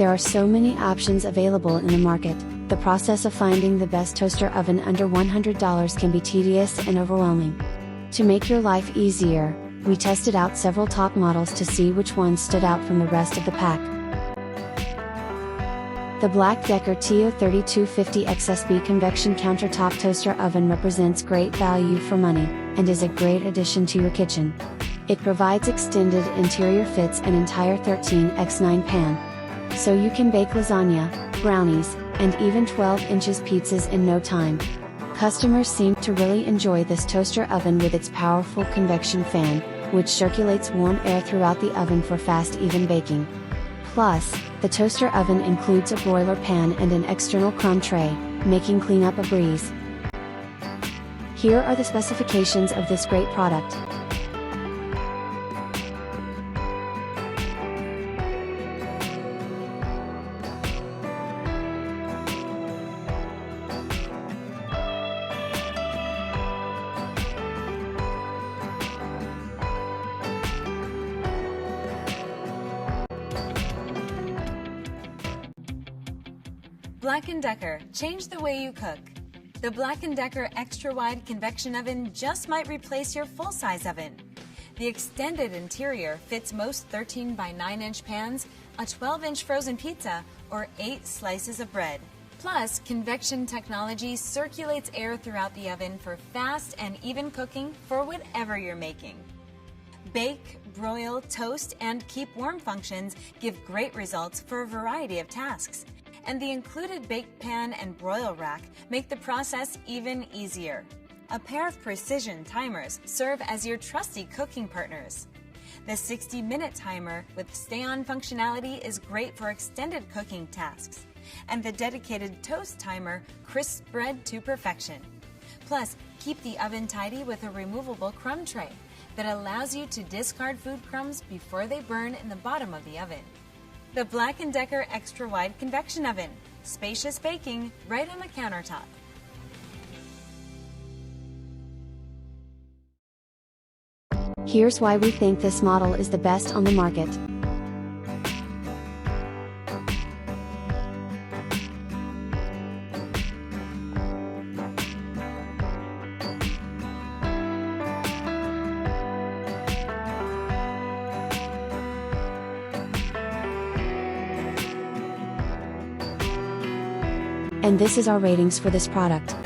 There are so many options available in the market. The process of finding the best toaster oven under $100 can be tedious and overwhelming. To make your life easier, we tested out several top models to see which ones stood out from the rest of the pack. The black DECKER TO3250XSB Convection Countertop Toaster Oven represents great value for money, and is a great addition to your kitchen. It provides extended interior fits and entire 13x9 pan, so you can bake lasagna, brownies, and even 12 inches pizzas in no time. Customers seem to really enjoy this toaster oven with its powerful convection fan, which circulates warm air throughout the oven for fast, even baking. Plus, the toaster oven includes a broiler pan and an external crumb tray, making cleanup a breeze. Here are the specifications of this great product. Black & Decker, change the way you cook. The Black & Decker Extra Wide Convection Oven just might replace your full-size oven. The extended interior fits most 13 by 9 inch pans, a 12-inch frozen pizza, or 8 slices of bread. Plus, convection technology circulates air throughout the oven for fast and even cooking for whatever you're making. Bake, broil, toast, and keep warm functions give great results for a variety of tasks. And the included bake pan and broil rack make the process even easier. A pair of precision timers serve as your trusty cooking partners. The 60-minute timer with stay-on functionality is great for extended cooking tasks, and the dedicated toast timer crisps bread to perfection. Plus, keep the oven tidy with a removable crumb tray that allows you to discard food crumbs before they burn in the bottom of the oven. The Black & Decker Extra Wide Convection Oven. Spacious baking right on the countertop. Here's why we think this model is the best on the market. And this is our ratings for this product.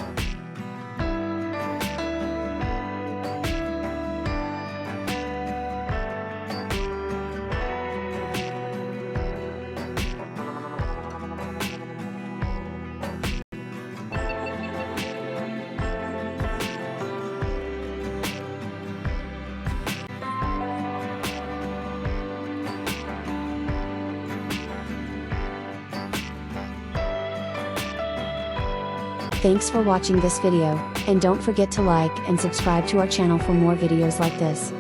Thanks for watching this video, and don't forget to like and subscribe to our channel for more videos like this.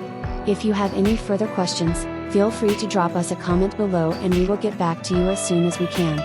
If you have any further questions, feel free to drop us a comment below and we will get back to you as soon as we can.